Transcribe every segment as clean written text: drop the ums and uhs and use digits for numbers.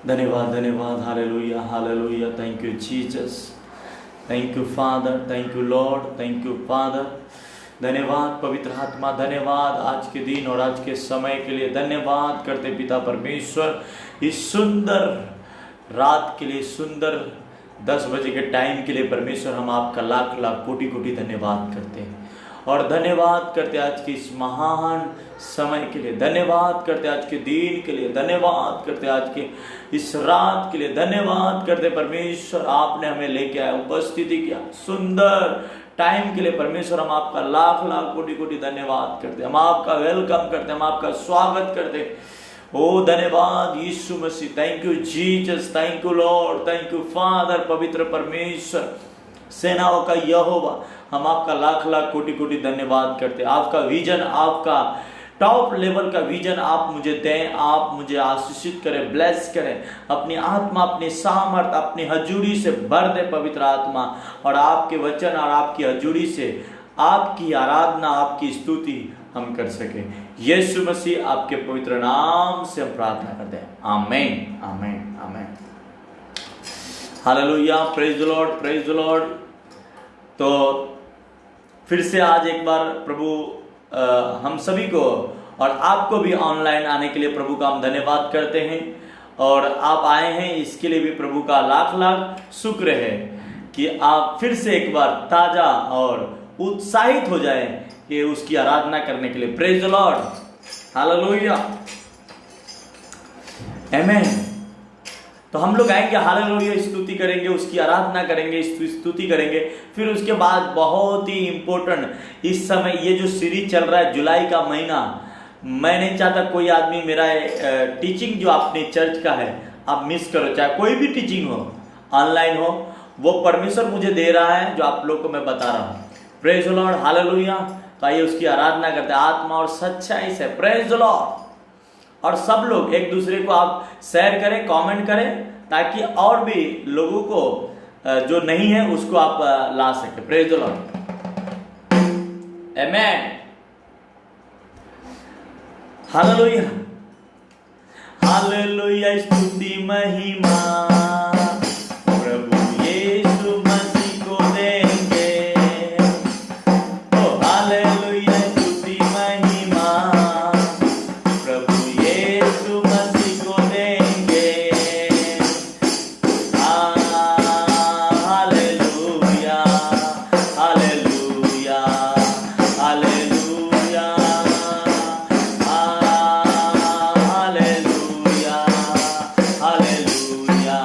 धन्यवाद धन्यवाद hallelujah hallelujah. Thank you Jesus, thank you father, thank you Lord, thank you father. धन्यवाद पवित्र आत्मा, धन्यवाद आज के दिन और आज के समय के लिए धन्यवाद करते पिता परमेश्वर। इस सुंदर रात के लिए, सुंदर 10 बजे के टाइम के लिए परमेश्वर हम आपका लाख लाख कोटि कोटि धन्यवाद करते हैं और धन्यवाद करते आज के इस महान समय के लिए, धन्यवाद करते आज के दिन के लिए, धन्यवाद करते आज के इस रात के लिए, धन्यवाद करते परमेश्वर। आपने हमें लेके आया, उपस्थिति किया सुंदर टाइम के लिए परमेश्वर। हम आपका लाख लाख कोटि कोटि धन्यवाद करते, हम आपका वेलकम करते, हम आपका स्वागत करते। ओ धन्यवाद यीशु मसीह, thank you Jesus, thank you Lord, thank you Father, पवित्र परमेश्वर, सेनाओं का यहोवा। हम आपका लाख लाख कोटि कोटि धन्यवाद करते। आपका विजन, आपका टॉप लेवल का विजन आप मुझे दें, आप मुझे आशीषित करें, ब्लेस करें। अपनी आत्मा, अपनी सामर्थ, अपनी हजूरी से भर दे पवित्र आत्मा, और आपके वचन और आपकी हजूरी से आपकी आराधना, आपकी स्तुति हम कर सके। यीशु मसीह आपके पवित्र नाम से हम प्रार्थना करते हैं, आमीन आमीन आमीन। Hallelujah, praise the Lord, praise the Lord. तो फिर से आज एक बार प्रभु हम सभी को और आपको भी ऑनलाइन आने के लिए प्रभु का हम धन्यवाद करते हैं, और आप आए हैं इसके लिए भी प्रभु का लाख लाख शुक्र है कि आप फिर से एक बार ताजा और उत्साहित हो जाएं कि उसकी आराधना करने के लिए। प्रेज द लॉर्ड, हालेलुया, आमीन। तो हम लोग आएंगे, हालेलुया स्तुति करेंगे, उसकी आराधना करेंगे, स्तुति करेंगे। फिर उसके बाद बहुत ही इंपॉर्टेंट इस समय ये जो सीरीज चल रहा है जुलाई का महीना, मैं नहीं चाहता कोई आदमी मेरा टीचिंग जो अपने चर्च का है आप मिस करो। चाहे कोई भी टीचिंग हो, ऑनलाइन हो, वो परमेश्वर मुझे दे रहा है जो आप लोग को मैं बता रहा हूँ। Praise the Lord, hallelujah. तो आइए उसकी आराधना करते हैं आत्मा और सच्चाई से। Praise the Lord. और सब लोग एक दूसरे को आप शेयर करें, कमेंट करें, ताकि और भी लोगों को जो नहीं है उसको आप ला सके। Praise the Lord, amen, hallelujah hallelujah. स्तुति महिमा प्रभु यीशु मसीह को देंगे। ओ हालेलुया, स्तुति महिमा प्रभु यीशु मसीह को देंगे। Hallelujah hallelujah hallelujah hallelujah hallelujah.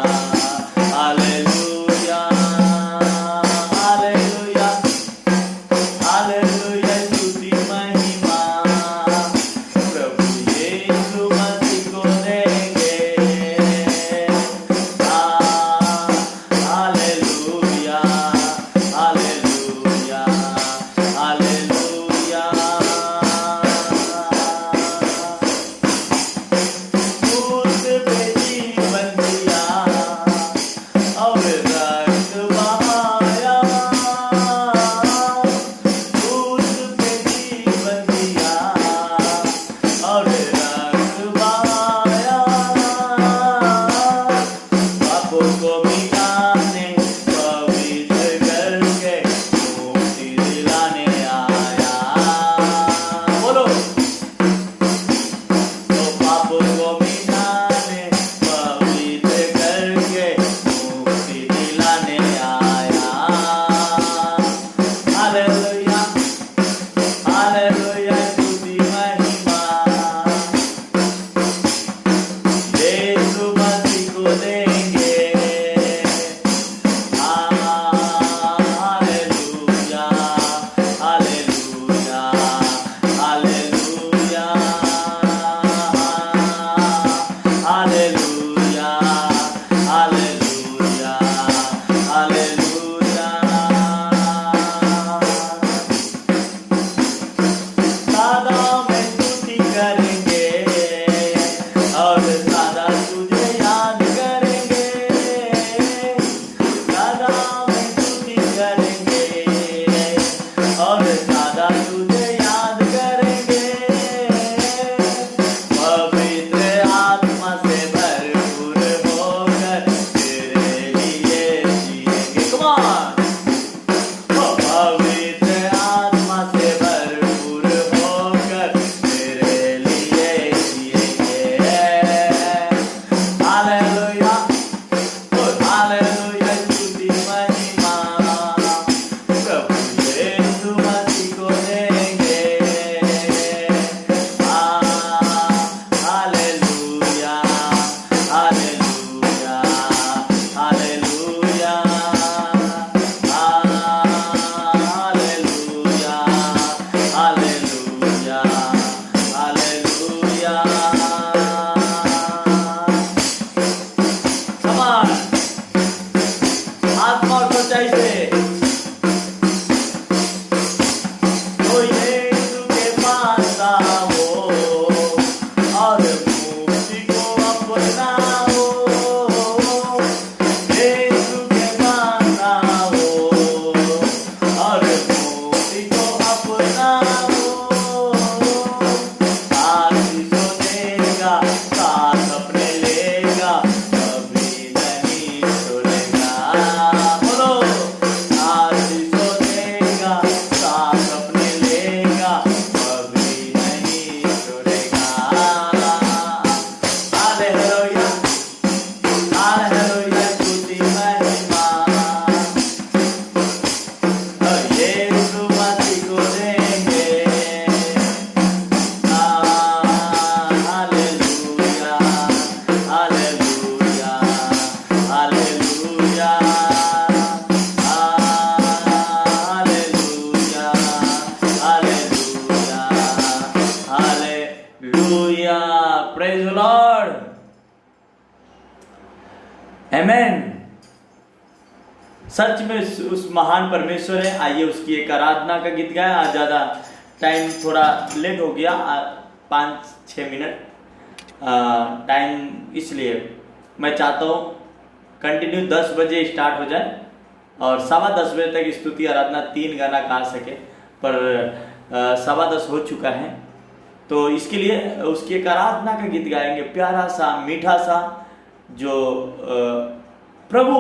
Amen. सच में उस महान परमेश्वर है। आइए उसकी एक आराधना का गीत गाएं। आज ज़्यादा टाइम थोड़ा लेट हो गया, 5-6 मिनट टाइम, इसलिए मैं चाहता हूँ कंटिन्यू 10 बजे स्टार्ट हो जाए और 10:15 बजे तक स्तुति आराधना 3 गाना गा सके, पर 10:15 हो चुका है। तो इसके लिए उसकी एक आराधना का गीत गाएंगे, प्यारा सा मीठा सा, जो प्रभु,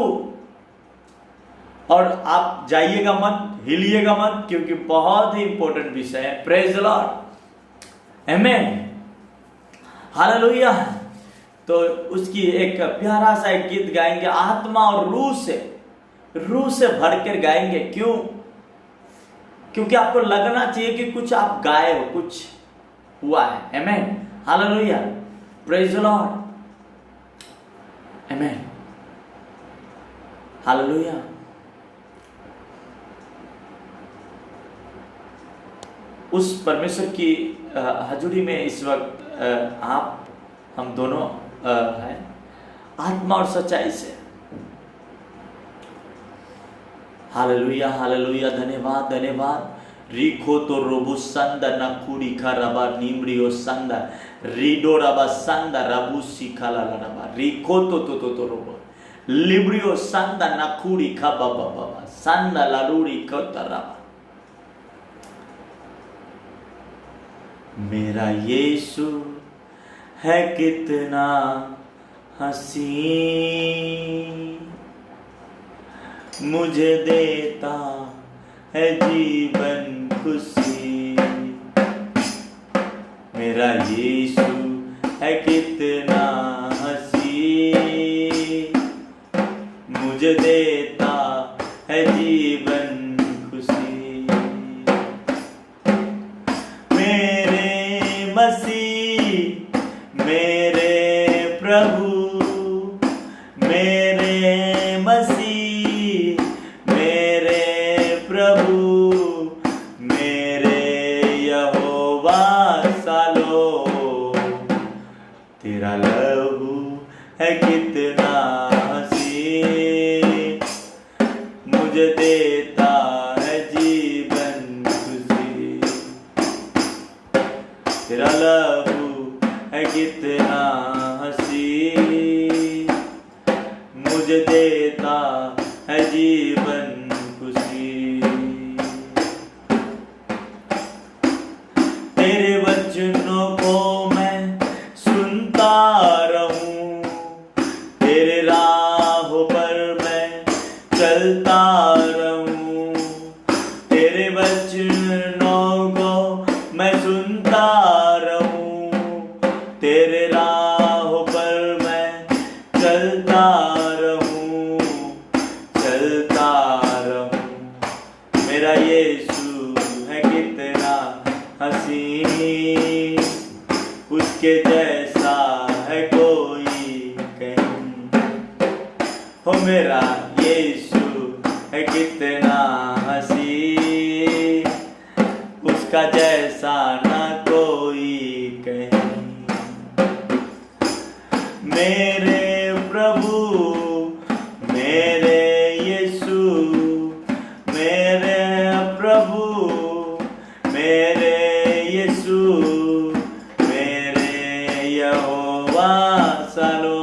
और आप जाइएगा मत, हिलिएगा मत, क्योंकि बहुत ही इंपॉर्टेंट विषय है। Praise the Lord, amen, hallelujah. तो उसकी एक प्यारा सा एक गीत गाएंगे, आत्मा और रूह से भरकर गाएंगे। क्यों? क्योंकि आपको लगना चाहिए कि कुछ आप गाए हो, कुछ हुआ है। Amen, hallelujah, praise the Lord, amen, hallelujah. उस परमेश्वर की हजूरी में इस वक्त हम दोनों हैं, आत्मा और सच्चाई से। हालेलुया, हालेलुया, धन्यवाद, धन्यवाद। रिखो तो रोबु संद नकुड़ी खा रबा निम्रियो संद रिडो रबा संद रबु सिखा ला रबा रिखो तो रोबो लिब्रियो संद नकुड़ी खा बाबा संद लारूड़ी को तरबा। मेरा यीशु है कितना हसीन, मुझे देता है जीवन खुशी। मेरा यीशु है कितना हसीन, मुझे देता है जीवन खुशी। मेरे मसीह, मेरे प्रभु, मेरे मसीह, मेरे प्रभु, मेरे यहोवा सालो, तेरा लहू है कितना हसीन, मुझे देता है जीवन खुशी। तेरा लहू है कितना हसीन, मुझे देता है जीवन खुशी। तेरे वचनों को मैं सुनता रहूं, तेरे राहों पर मैं चलता रहूं। तेरे वचनों को मैं सुनता रहूं, तेरे राहों पर मैं चलता रहूं, चलता रहूं। मेरा यीशु है कितना हसीन, उसके जैसा है कोई कहीं। हो मेरा यीशु है कितना हसीन, उसका जैसा ना कोई कहीं। मेरे प्रभु, मेरे यीशु, मेरे प्रभु, मेरे यीशु, मेरे यहोवा सालो।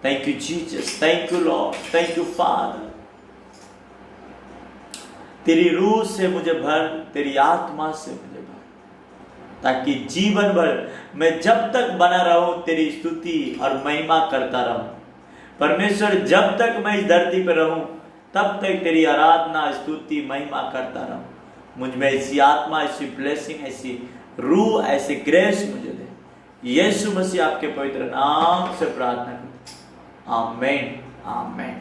Thank you Jesus, thank you Lord, thank you Father। तेरी रूह से मुझे भर, तेरी आत्मा से मुझे भर, ताकि जीवन भर मैं जब तक बना रहूं तेरी स्तुति और महिमा करता रहूं। परमेश्वर, जब तक मैं इस धरती पर रहूं तब तक तेरी आराधना, स्तुति, महिमा करता रहूं। मुझ में ऐसी आत्मा, ऐसी ब्लेसिंग, ऐसी रूह, ऐसे ग्रेस मुझे दे। यीशु मसीह आपके पवित्र नाम से प्रार्थना करता हूं, आमीन, आमीन।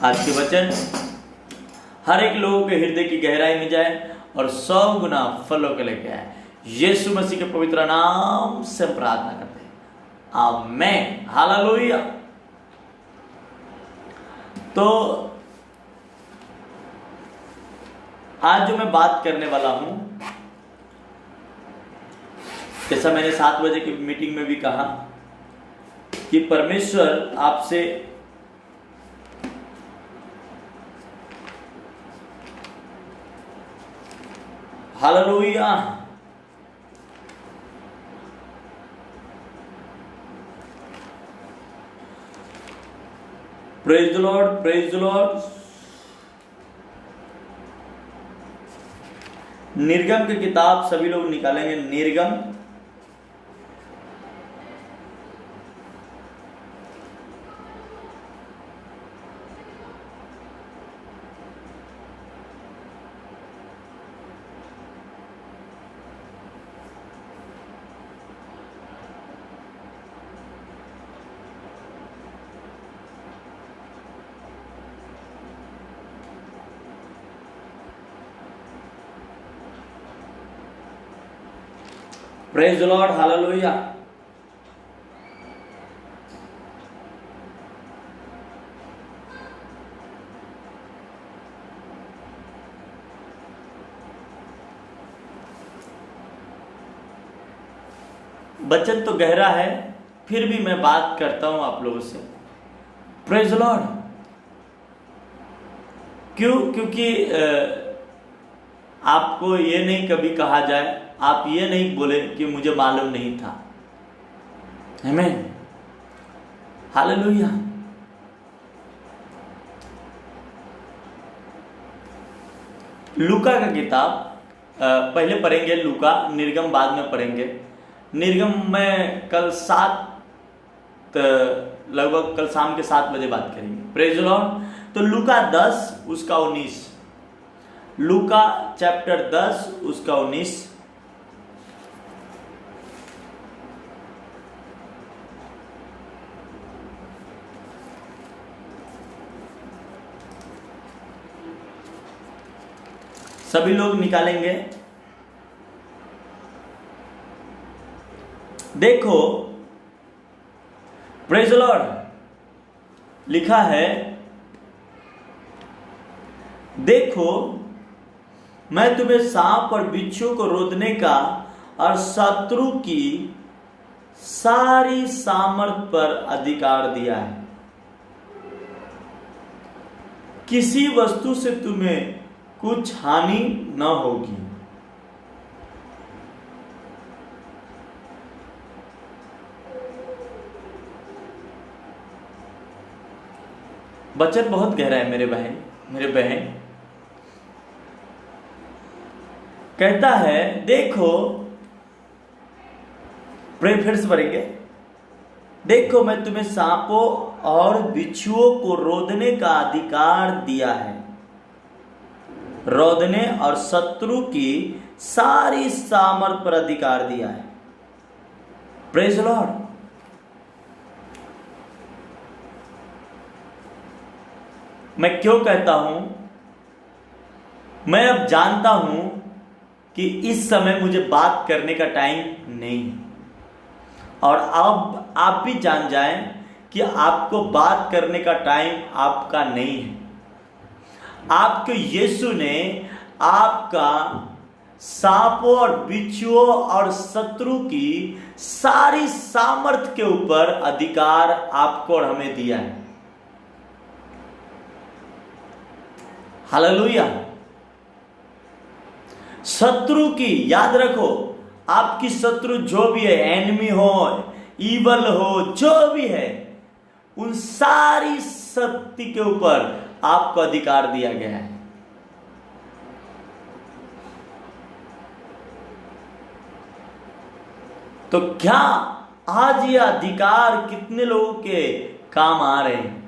आज के वचन हर एक लोगों के हृदय की गहराई में जाए और 100 गुना फलों के लेके आए। यीशु मसीह के पवित्र नाम से प्रार्थना करते हैं, आमीन, हालेलुया। तो आज जो मैं बात करने वाला हूं, जैसा मैंने 7 बजे की मीटिंग में भी कहा, कि परमेश्वर आपसे hallelujah, praise the Lord, praise the Lord. निर्गम की किताब सभी लोग निकालेंगे, निर्गम प्रेज द लॉर्ड, हालेलुया। वचन तो गहरा है, फिर भी मैं बात करता हूं आप लोगों से। Praise the Lord. क्यों? क्योंकि आपको ये नहीं कभी कहा जाए, आप ये नहीं बोले कि मुझे मालूम नहीं था। आमीन, हालेलुया। लूका का किताब पहले पढ़ेंगे, लूका, निर्गम बाद में पढ़ेंगे। निर्गम में कल लगभग कल शाम के 7 बजे बात करेंगे। Praise the Lord. तो लूका 10 उसका 19, लूका चैप्टर 10 उसका 19। सभी लोग निकालेंगे। देखो, प्रेज द लॉर्ड, लिखा है, देखो मैं तुम्हें सांप और बिच्छू को रोदने का और शत्रु की सारी सामर्थ पर अधिकार दिया है। किसी वस्तु से तुम्हें कुछ हानि न होगी। वचन बहुत गहरा है मेरे बहन, मेरे बहन। कहता है, देखो, फिर से पढ़ेंगे। देखो मैं तुम्हें सांपों और बिच्छुओं को रोदने का अधिकार दिया है, रोदने और शत्रु की सारी सामर्थ पर अधिकार दिया है। Praise the Lord. मैं क्यों कहता हूं? मैं अब जानता हूं कि इस समय मुझे बात करने का टाइम नहीं है, और अब आप भी जान जाएं कि आपको बात करने का टाइम आपका नहीं है। आपके यीशु ने आपका सांपों और बिच्छुओं और शत्रु की सारी सामर्थ के ऊपर अधिकार आपको और हमें दिया है। हालेलुया। शत्रु की, याद रखो, आपकी शत्रु जो भी है, एनिमी हो, ईवल हो, जो भी है, उन सारी शक्ति के ऊपर आपको अधिकार दिया गया है। तो क्या आज ये अधिकार कितने लोगों के काम आ रहे हैं?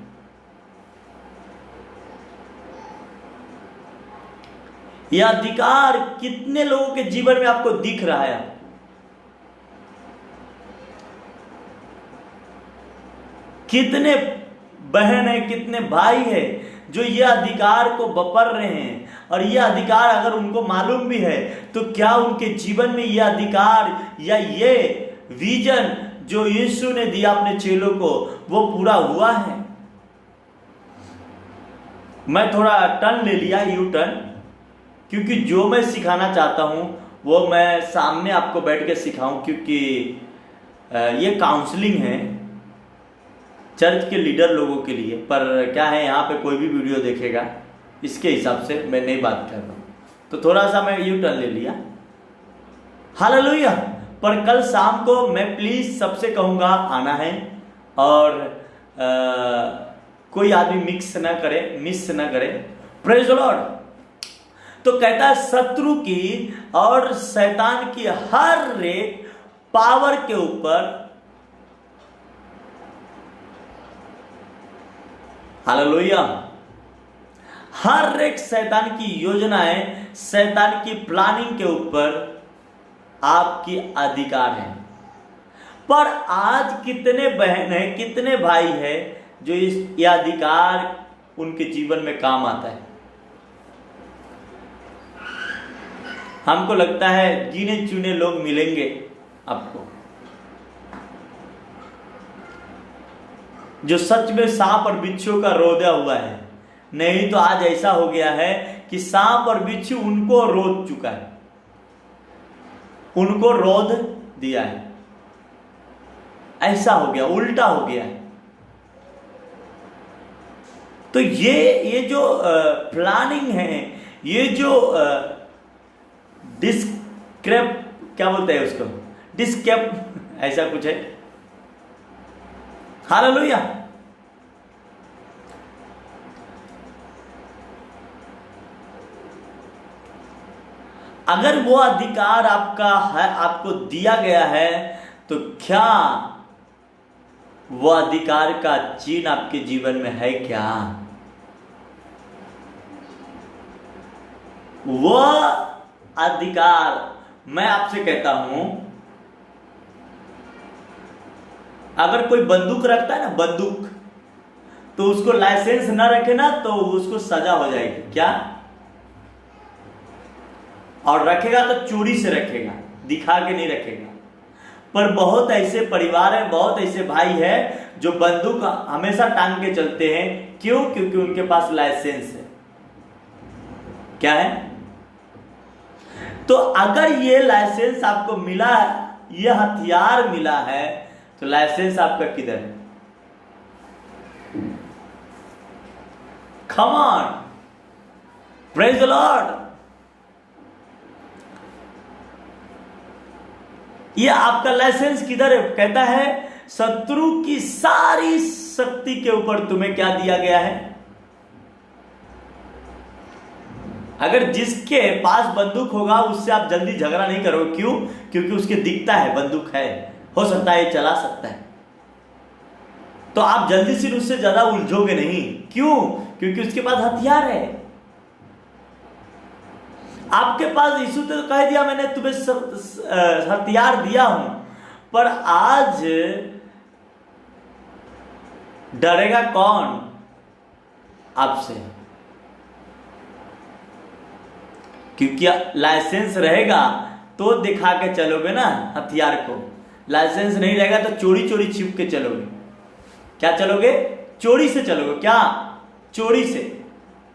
यह अधिकार कितने लोगों के जीवन में आपको दिख रहा है? कितने बहन है, कितने भाई है जो ये अधिकार को बपर रहे हैं? और यह अधिकार अगर उनको मालूम भी है तो क्या उनके जीवन में यह अधिकार या ये विजन जो यीशु ने दिया अपने चेलों को, वो पूरा हुआ है? मैं थोड़ा टर्न ले लिया, यू टर्न, क्योंकि जो मैं सिखाना चाहता हूं वो मैं सामने आपको बैठ के सिखाऊं, क्योंकि ये काउंसलिंग है। चर्च के लीडर लोगों के लिए, पर क्या है यहाँ पे कोई भी वीडियो देखेगा इसके हिसाब से मैं नहीं बात कर रहा हूँ, तो थोड़ा सा मैं यू टर्न ले लिया। हालेलुया। पर कल शाम को मैं प्लीज सबसे कहूंगा आना है, और कोई आदमी मिस ना करे। Praise the Lord. तो कहता है शत्रु की और शैतान की हर एक पावर के ऊपर, हालेलुया, हर एक शैतान की योजनाएं, शैतान की प्लानिंग के ऊपर आपकी अधिकार है। पर आज कितने बहन है, कितने भाई है जो ये अधिकार उनके जीवन में काम आता है। हमको लगता है गिने चुने लोग मिलेंगे आपको जो सच में सांप और बिच्छू का रोदा हुआ है। नहीं तो आज ऐसा हो गया है कि सांप और बिच्छू उनको रोद चुका है, उनको रोद दिया है। ऐसा हो गया, उल्टा हो गया है। तो ये जो प्लानिंग है, ये जो डिस्क्रेप, क्या बोलते हैं उसको, डिस्केप ऐसा कुछ है। हालेलुया। अगर वो अधिकार आपका है, आपको दिया गया है, तो क्या वो अधिकार का चिन्ह आपके जीवन में है क्या? वो अधिकार, मैं आपसे कहता हूं, अगर कोई बंदूक रखता है ना, बंदूक, तो उसको लाइसेंस ना रखे ना तो उसको सजा हो जाएगी। क्या? और रखेगा तो चोरी से रखेगा, दिखा के नहीं रखेगा। पर बहुत ऐसे परिवार है, बहुत ऐसे भाई है जो बंदूक हमेशा टांग के चलते हैं। क्यों? क्योंकि उनके पास लाइसेंस है। क्या है? तो अगर ये लाइसेंस आपको मिला है, ये हथियार मिला है, तो लाइसेंस आपका किधर है? Come on, praise the Lord. ये आपका लाइसेंस किधर है? कहता है शत्रु की सारी शक्ति के ऊपर तुम्हें क्या दिया गया है? अगर जिसके पास बंदूक होगा उससे आप जल्दी झगड़ा नहीं करोगे। क्यों? क्योंकि उसके दिखता है बंदूक है, हो सकता है चला सकता है, तो आप जल्दी से उससे ज्यादा उलझोगे नहीं। क्यों? क्योंकि उसके पास हथियार है। आपके पास यीशु तो कह दिया मैंने तुम्हें हथियार दिया हूं, पर आज डरेगा कौन आपसे? क्योंकि लाइसेंस रहेगा तो दिखा के चलोगे ना हथियार को। लाइसेंस नहीं रहेगा तो चोरी चोरी छिप के चलोगे। क्या चलोगे? चोरी से चलोगे। क्या? चोरी से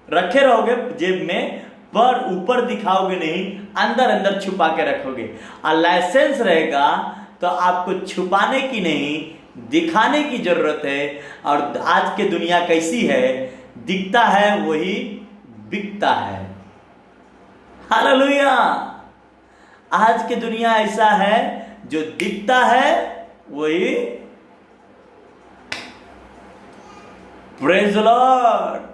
रखे रहोगे जेब में, पर ऊपर दिखाओगे नहीं, अंदर अंदर छुपा के रखोगे। और लाइसेंस रहेगा तो आपको छुपाने की नहीं, दिखाने की जरूरत है। और आज की दुनिया कैसी है? दिखता है वही बिकता है। हालेलुया। आज की दुनिया ऐसा है, जो दिखता है वही, प्रेज द लॉर्ड।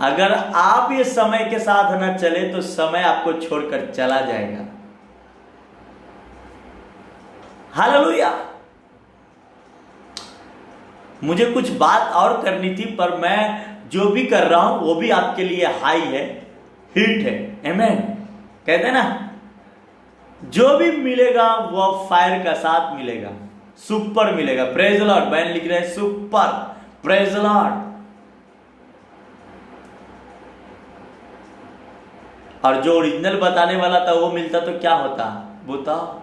अगर आप ये समय के साथ न चले तो समय आपको छोड़कर चला जाएगा। हालेलुया। मुझे कुछ बात और करनी थी, पर मैं जो भी कर रहा हूं वो भी आपके लिए हाई है, हिट है। आमेन। कहते हैं ना, जो भी मिलेगा वो फायर का साथ मिलेगा, सुपर मिलेगा। Praise the Lord. बहन लिख रहे हैं सुपर, प्रेज द लॉर्ड। और जो ओरिजिनल बताने वाला था वो मिलता तो क्या होता? बताओ।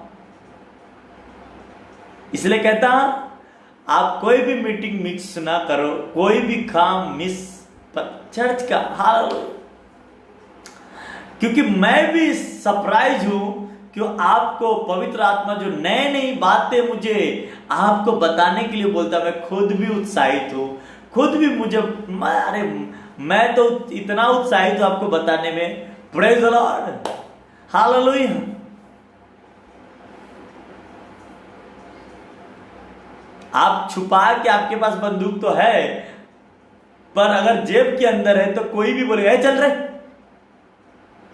इसलिए कहता आप कोई भी मीटिंग मिस ना करो, कोई भी काम मिस, चर्च का हाल, क्योंकि मैं भी सरप्राइज हूं क्यों आपको पवित्र आत्मा जो नए नई बातें मुझे आपको बताने के लिए बोलता, मैं खुद भी उत्साहित हूं, खुद भी अरे मैं तो इतना उत्साहित हूं आपको बताने में। Praise the Lord, hallelujah. आप छुपा के, आपके पास बंदूक तो है, पर अगर जेब के अंदर है तो कोई भी बोलेगा चल रहे,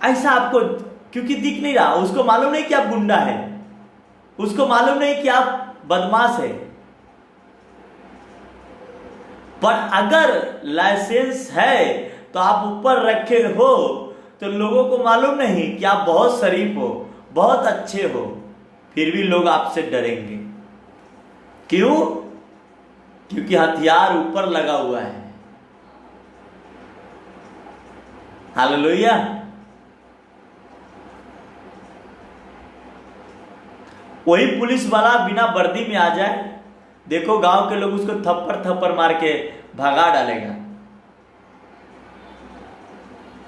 ऐसा आपको क्योंकि दिख नहीं रहा। उसको मालूम नहीं कि आप गुंडा है, उसको मालूम नहीं कि आप बदमाश है। पर अगर लाइसेंस है तो आप ऊपर रखे हो तो लोगों को मालूम नहीं कि आप बहुत शरीफ हो, बहुत अच्छे हो, फिर भी लोग आपसे डरेंगे। क्यों? क्योंकि हथियार ऊपर लगा हुआ है। हालेलुया। वही पुलिस वाला बिना वर्दी में आ जाए, देखो गांव के लोग उसको थप्पड़ थप्पड़ मार के भगा डालेगा।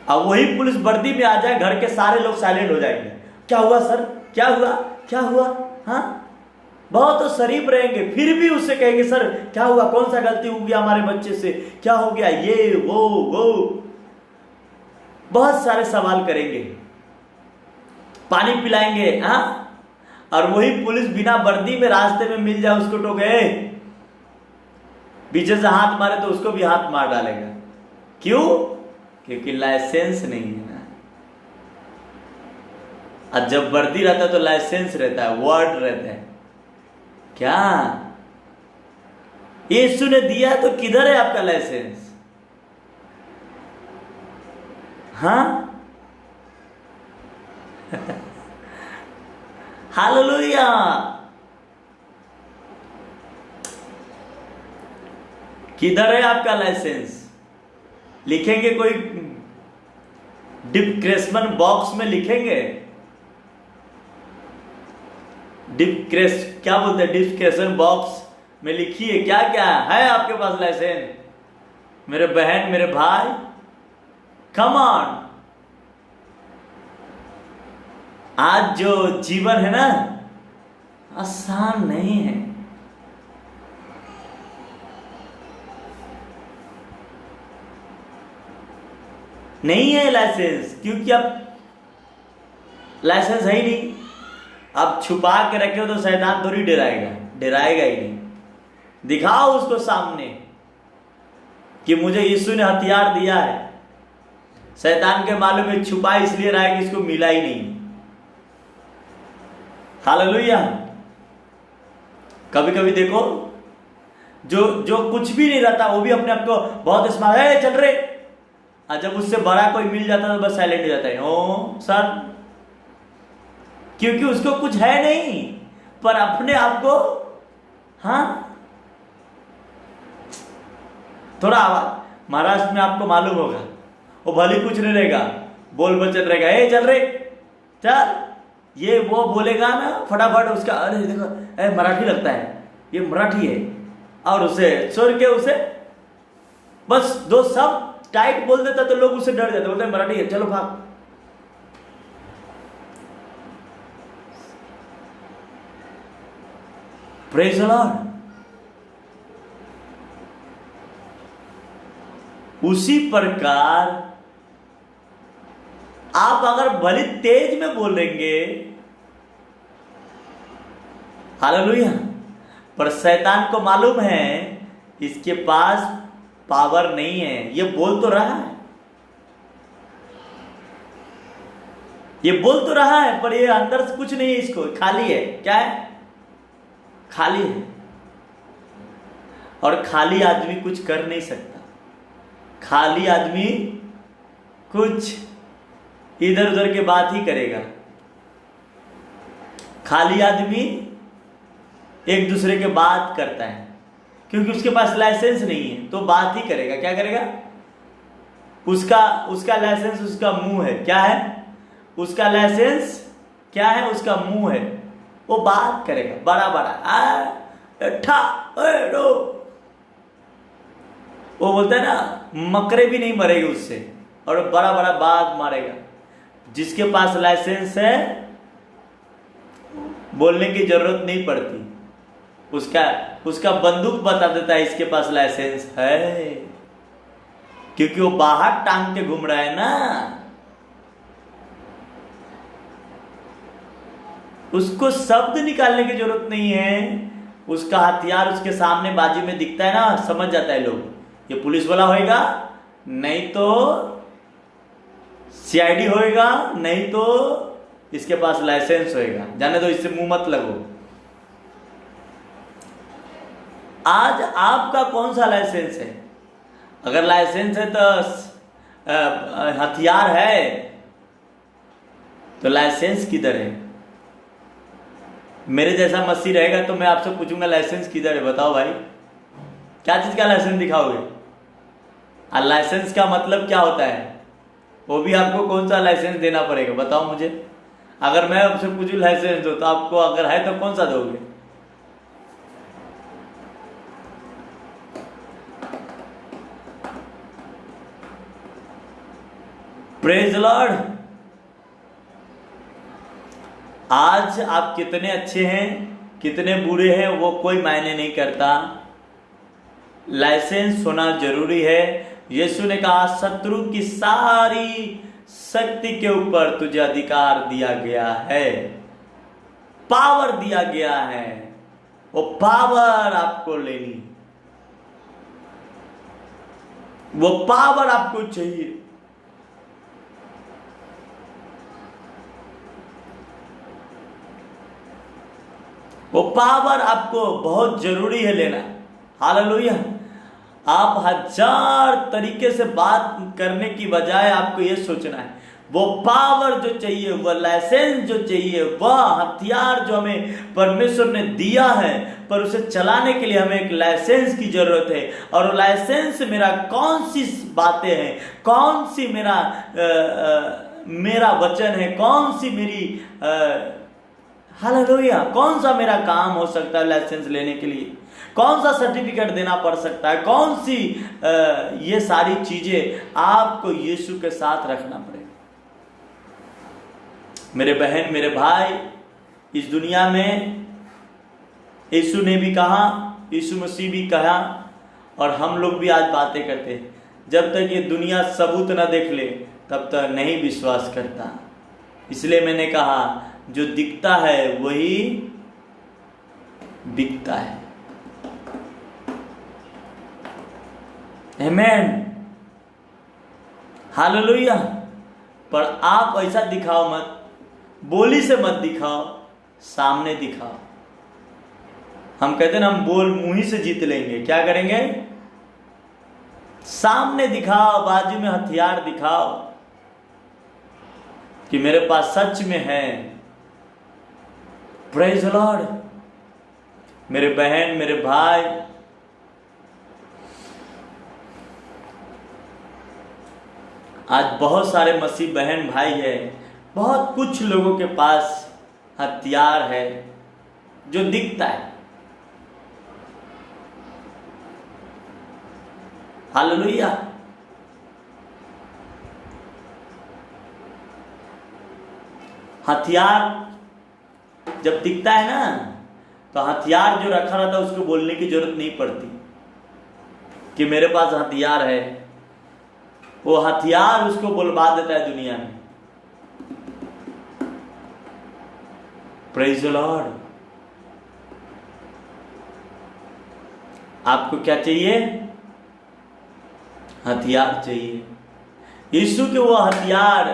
अब वही पुलिस वर्दी में आ जाए, घर के सारे लोग साइलेंट हो जाएंगे। क्या हुआ सर, क्या हुआ, क्या हुआ? हाँ, बहुत तो शरीफ रहेंगे, फिर भी उससे कहेंगे सर क्या हुआ, कौन सा गलती हो गया हमारे बच्चे से, क्या हो गया, ये वो बहुत सारे सवाल करेंगे, पानी पिलाएंगे। हाँ, और वही पुलिस बिना वर्दी में रास्ते में मिल जाए, उसको टोके, पीछे से हाथ मारे तो उसको भी हाथ मार डालेगा। क्यों? क्योंकि लाइसेंस नहीं है ना। और जब वर्दी रहता है तो लाइसेंस रहता है, वर्ड रहता है। क्या यीशु ने दिया तो किधर है आपका लाइसेंस? हाँ हालेलुया। किधर है आपका लाइसेंस? लिखेंगे कोई डिस्क्रिप्शन बॉक्स में लिखेंगे, क्या बोलते हैं, डिस्क्रिप्शन बॉक्स में लिखिए क्या क्या है आपके पास लाइसेंस। मेरे बहन, मेरे भाई, कम ऑन। आज जो जीवन है ना, आसान नहीं है। नहीं है लाइसेंस, क्योंकि अब लाइसेंस है ही नहीं। आप छुपा के रखे हो तो शैतान थोड़ी डराएगा, डराएगा ही नहीं। दिखाओ उसको सामने कि मुझे यीशु ने हथियार दिया है। शैतान के मालूम है छुपा इसलिए रहा है कि इसको मिला ही नहीं। हालेलुया। कभी कभी देखो जो कुछ भी नहीं रहता वो भी अपने आप को बहुत स्मार्ट है, चल रहे, और जब उससे बड़ा कोई मिल जाता तो बस साइलेंट हो जाता है, ओ सर, क्योंकि उसको कुछ है नहीं, पर अपने आप को, हाँ, थोड़ा आवाज महाराष्ट्र में आपको मालूम होगा, वो भले कुछ नहीं रहेगा, बोल बचन रहेगा, ए चल रे चल, ये वो बोलेगा ना फटाफट उसका, अरे देखो मराठी लगता है, ये मराठी है, और उसे छोड़ के उसे बस दो सब टाइट बोल देता तो लोग उसे डर जाते, बोलते हैं मराठी है, चलो भाग। Praise the Lord. उसी प्रकार आप अगर भले तेज में बोलेंगे, हालेलुया, पर शैतान को मालूम है इसके पास पावर नहीं है। ये बोल तो रहा है, ये बोल तो रहा है, पर ये अंदर से कुछ नहीं है, इसको खाली है। क्या है? खाली है। और खाली आदमी कुछ कर नहीं सकता। खाली आदमी कुछ इधर उधर के बात ही करेगा। खाली आदमी एक दूसरे के बात करता है, क्योंकि उसके पास लाइसेंस नहीं है तो बात ही करेगा। क्या करेगा? उसका लाइसेंस उसका मुंह है। क्या है? उसका लाइसेंस क्या है? उसका मुंह है। वो बात करेगा बड़ा बड़ा, ठा रो, वो बोलता है ना, मकरे भी नहीं मरेगी उससे, और बड़ा बड़ा बात मारेगा। जिसके पास लाइसेंस है बोलने की जरूरत नहीं पड़ती, उसका बंदूक बता देता है इसके पास लाइसेंस है, क्योंकि वो बाहर टांग के घूम रहा है ना। उसको शब्द निकालने की जरूरत नहीं है, उसका हथियार उसके सामने बाजी में दिखता है ना, समझ जाता है लोग ये पुलिस वाला होएगा, नहीं तो सीआईडी होएगा, नहीं तो इसके पास लाइसेंस होएगा, जाने दो, इससे मुंह मत लगो। आज आपका कौन सा लाइसेंस है? अगर लाइसेंस है तो हथियार है, तो लाइसेंस किधर है? मेरे जैसा मस्ती रहेगा तो मैं आपसे पूछूंगा लाइसेंस किधर है, बताओ भाई, क्या चीज का लाइसेंस दिखाओगे? और लाइसेंस का मतलब क्या होता है, वो भी आपको कौन सा लाइसेंस देना पड़ेगा, बताओ मुझे। अगर मैं आपसे पूछूं लाइसेंस दो, तो आपको अगर है तो कौन सा दोगे? Praise Lord. आज आप कितने अच्छे हैं, कितने बुरे हैं, वो कोई मायने नहीं करता, लाइसेंस होना जरूरी है। यीशु ने कहा शत्रु की सारी शक्ति के ऊपर तुझे अधिकार दिया गया है, पावर दिया गया है, वो पावर आपको लेनी, वो पावर आपको चाहिए। वो पावर आपको बहुत जरूरी है लेना। हालेलुया। आप 1000 तरीके से बात करने की बजाय आपको ये सोचना है, वो पावर जो चाहिए, वह लाइसेंस जो चाहिए, वह हथियार जो हमें परमेश्वर ने दिया है, पर उसे चलाने के लिए हमें एक लाइसेंस की जरूरत है। और लाइसेंस मेरा कौन सी बातें हैं, कौन सी मेरा वचन है, कौन सी मेरी हालेलुया, कौन सा मेरा काम हो सकता है लाइसेंस लेने के लिए, कौन सा सर्टिफिकेट देना पड़ सकता है, कौन सी ये सारी चीजें आपको यीशु के साथ रखना पड़ेगा। मेरे बहन, मेरे भाई, इस दुनिया में यीशु ने भी कहा, यीशु मसीह भी कहा, और हम लोग भी आज बातें करते हैं, जब तक ये दुनिया सबूत ना देख ले तब तक नहीं विश्वास करता। इसलिए मैंने कहा जो दिखता है वही बिकता है। Amen, hallelujah. पर आप ऐसा दिखाओ मत, बोली से मत दिखाओ, सामने दिखाओ। हम कहते हैं ना, हम बोल मुंह से जीत लेंगे, क्या करेंगे? सामने दिखाओ, बाजू में हथियार दिखाओ कि मेरे पास सच में है। Praise the Lord. मेरे बहन, मेरे भाई, आज बहुत सारे मसीह बहन भाई है, बहुत कुछ लोगों के पास हथियार है जो दिखता है। हालेलुया। हथियार जब दिखता है ना, तो हथियार जो रखा रहता है उसको बोलने की जरूरत नहीं पड़ती कि मेरे पास हथियार है। वो हथियार उसको बुलवा देता है दुनिया में। Praise the Lord. आपको क्या चाहिए? हथियार चाहिए। यीशु के वो हथियार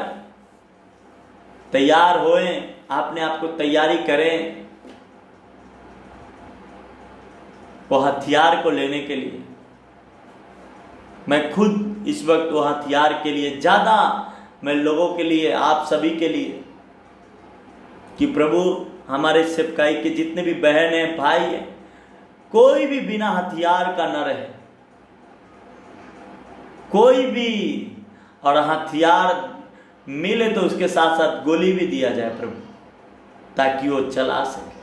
तैयार होए, आपने आपको तैयारी करें वो हथियार को लेने के लिए। मैं खुद इस वक्त वो हथियार के लिए ज्यादा, मैं लोगों के लिए, आप सभी के लिए, कि प्रभु हमारे सेवकाई के जितने भी बहन हैं, भाई हैं, कोई भी बिना हथियार का न रहे, कोई भी। और हथियार मिले तो उसके साथ साथ गोली भी दिया जाए प्रभु, ताकि वो चला सके।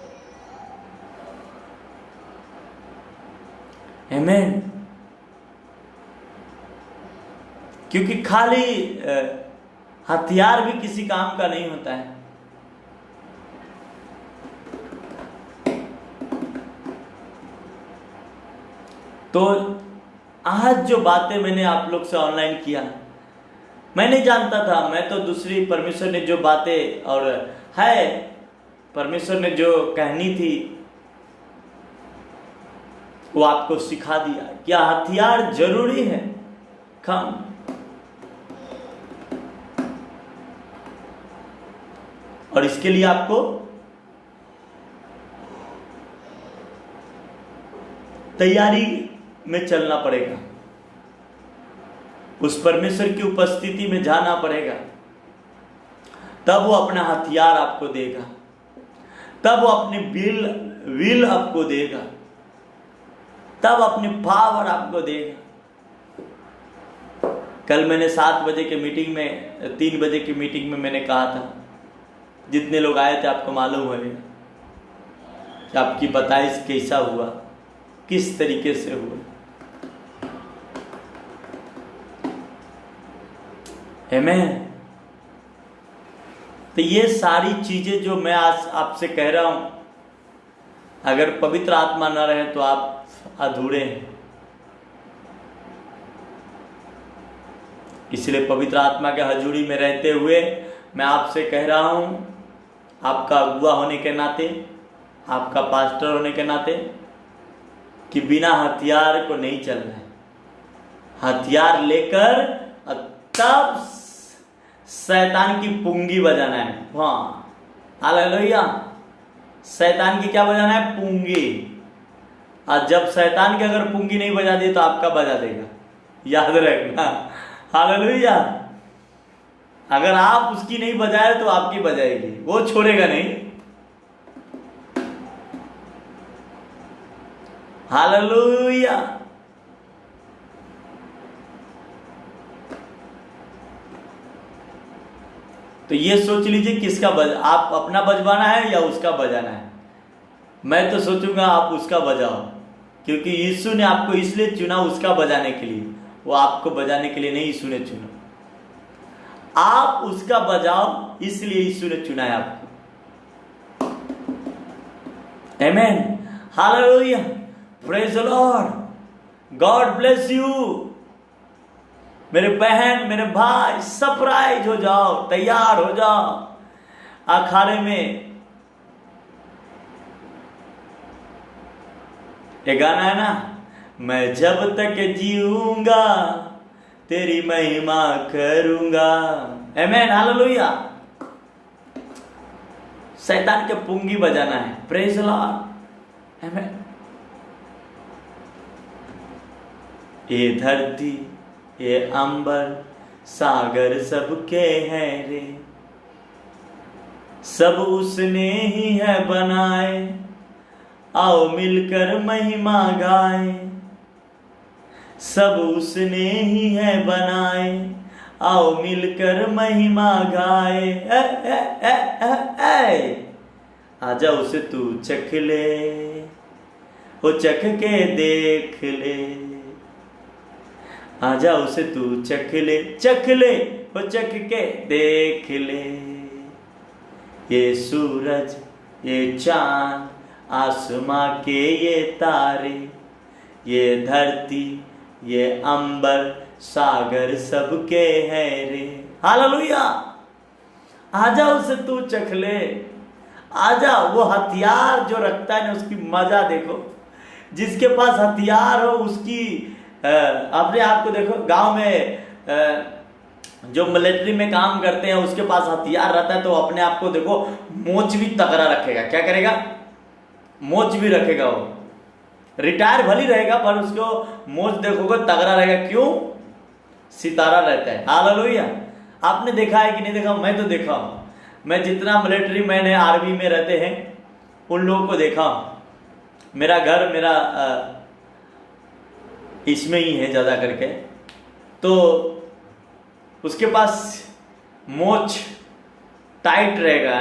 आमीन। क्योंकि खाली हथियार भी किसी काम का नहीं होता है। तो आज जो बातें मैंने आप लोग से ऑनलाइन किया, मैं नहीं जानता था, मैं तो दूसरी परमेश्वर ने जो बातें और है परमेश्वर ने जो कहनी थी वो आपको सिखा दिया। क्या हथियार जरूरी है? कम और इसके लिए आपको तैयारी में चलना पड़ेगा, उस परमेश्वर की उपस्थिति में जाना पड़ेगा, तब वो अपना हथियार आपको देगा, तब वो अपनी विल आपको देगा, तब अपनी पावर आपको देगा। कल मैंने 7 बजे के मीटिंग में 3 बजे की मीटिंग में मैंने कहा था, जितने लोग आए थे आपको मालूम है कि आपकी बताइश कैसा हुआ, किस तरीके से हुआ। आमीन। तो ये सारी चीजें जो मैं आज आपसे कह रहा हूं, अगर पवित्र आत्मा न रहे तो आप अधूरे हैं। इसलिए पवित्र आत्मा के हजूरी में रहते हुए मैं आपसे कह रहा हूं, आपका अगुआ होने के नाते, आपका पास्टर होने के नाते, कि बिना हथियार को नहीं चलना है। हथियार लेकर तब शैतान की पुंगी बजाना है। हाँ, हालेलुया। शैतान की क्या बजाना है? पुंगी। और जब शैतान की अगर पुंगी नहीं बजा दी तो आपका बजा देगा, याद रखना। हालेलुया। अगर आप उसकी नहीं बजाए तो आपकी बजाएगी, वो छोड़ेगा नहीं। हालेलुया। तो ये सोच लीजिए किसका आप अपना बजवाना है या उसका बजाना है। मैं तो सोचूंगा आप उसका बजाओ, क्योंकि यीशु ने आपको इसलिए चुना उसका बजाने के लिए, वो आपको बजाने के लिए नहीं यीशु ने चुना। आप उसका बजाओ, इसलिए यीशु ने चुना है आपको। आमीन। Hallelujah. Praise the Lord. God bless you. मेरे बहन, मेरे भाई, सरप्राइज हो जाओ, तैयार हो जाओ। अखाड़े में एक गाना है ना, मैं जब तक जीऊंगा तेरी महिमा करूंगा। आमीन। हालेलुया। शैतान के पुंगी बजाना है। Praise the Lord. आमीन। ये धरती, ये अंबर, सागर सबके हैं रे, सब उसने ही है बनाए, आओ मिलकर महिमा गाए। सब उसने ही है बनाए, आओ मिलकर महिमा गाए। आजा उसे तू चख ले, वो चख के देख ले। आजा उसे तू चख ले, चख ले, वो चख के देख ले। ये सूरज, ये चांद, आसमां के ये तारे, ये धरती, ये अंबर, सागर सबके हैं रे। हालेलुया। आजा उसे तू चख ले। आजा, वो हथियार जो रखता है ना, उसकी मजा देखो। जिसके पास हथियार हो उसकी अपने आप को देखो। गांव में जो मिलिट्री में काम करते हैं उसके पास हथियार रहता है तो अपने आप को देखो, मोच भी तगड़ा रखेगा। क्या करेगा? मोच भी रखेगा। वो रिटायर भली रहेगा पर उसको मोच देखोगे तगड़ा रहेगा। क्यों? सितारा रहता है। हालेलुया। आपने देखा है कि नहीं देखा? मैं तो देखा हूं। मैं जितना मिलिट्री मैन है, आर्मी में रहते हैं, उन लोगों को देखा हूं। मेरा घर मेरा इसमें ही है ज्यादा करके, तो उसके पास मोच टाइट रहेगा।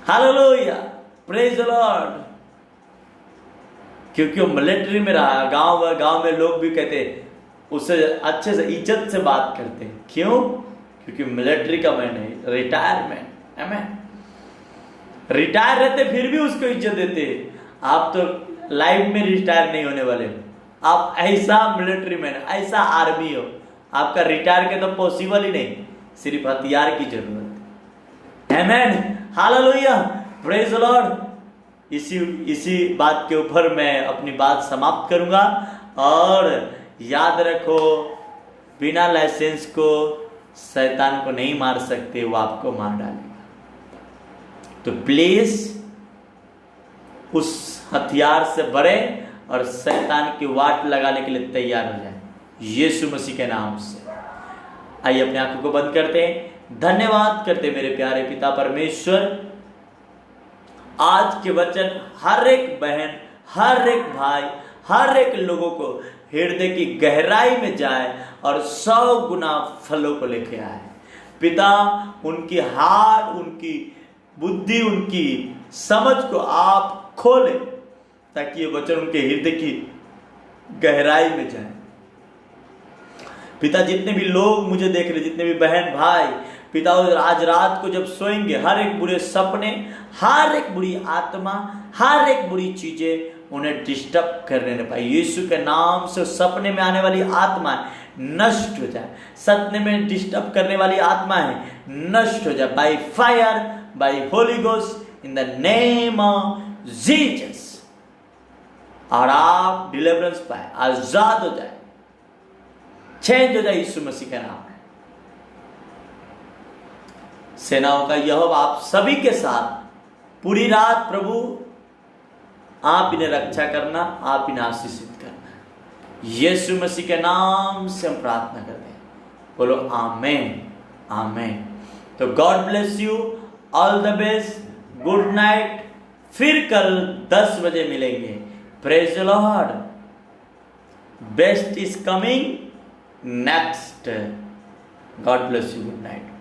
हालेलुया। Praise the Lord. क्योंकि वो मिलिट्री में रहा। गांव में लोग भी कहते उससे अच्छे से इज्जत से बात करते हैं। क्यों? क्योंकि मिलिट्री का मैन है, रिटायरमेंट। रिटायर रहते फिर भी उसको इज्जत देते। आप तो लाइफ में रिटायर नहीं होने वाले हो। आप ऐसा मिलिट्री मैन, ऐसा आर्मी हो, आपका रिटायर के तो पॉसिबल ही नहीं, सिर्फ हथियार की जरूरत है। Amen, hallelujah, praise the Lord. इसी बात के ऊपर मैं अपनी बात समाप्त करूंगा। और याद रखो, बिना लाइसेंस को शैतान को नहीं मार सकते, वो आपको मार डालेगा। तो प्लीज उस हथियार से भरे और शैतान की वाट लगाने के लिए तैयार हो जाए, यीशु मसीह के नाम से। आइए अपने आंखों को बंद करते हैं, धन्यवाद करते मेरे प्यारे पिता परमेश्वर। आज के वचन हर एक बहन, हर एक भाई, हर एक लोगों को हृदय की गहराई में जाए और 100 गुना फलों को लेके आए। पिता, उनकी हार्ट, उनकी बुद्धि, उनकी समझ को आप खोले, ताकि ये वचन उनके हृदय की गहराई में जाए। पिता, जितने भी लोग मुझे देख रहे, जितने भी बहन भाई, पिता, आज रात को जब सोएंगे, हर एक बुरे सपने, हर एक बुरी आत्मा, हर एक बुरी चीजें उन्हें डिस्टर्ब करने न पाए। यीशु के नाम से सपने में आने वाली आत्मा नष्ट हो जाए, सपने में डिस्टर्ब करने वाली आत्मा है नष्ट हो जाए, by fire, by holy ghost, in the name of Jesus. और आप डिलीवरेंस पाए, आजाद हो जाए, चेंज हो जाए यीशु मसीह के नाम में। सेनाओं का यहोवा आप सभी के साथ पूरी रात, प्रभु आप इन्हें रक्षा करना, आप इन्हें आशीषित करना, यीशु मसीह के नाम से हम प्रार्थना करते हैं। बोलो आमेन, आमेन। तो God bless you, all the best, good night. फिर कल 10 बजे मिलेंगे। Praise the Lord, best is coming next. God bless you, good night.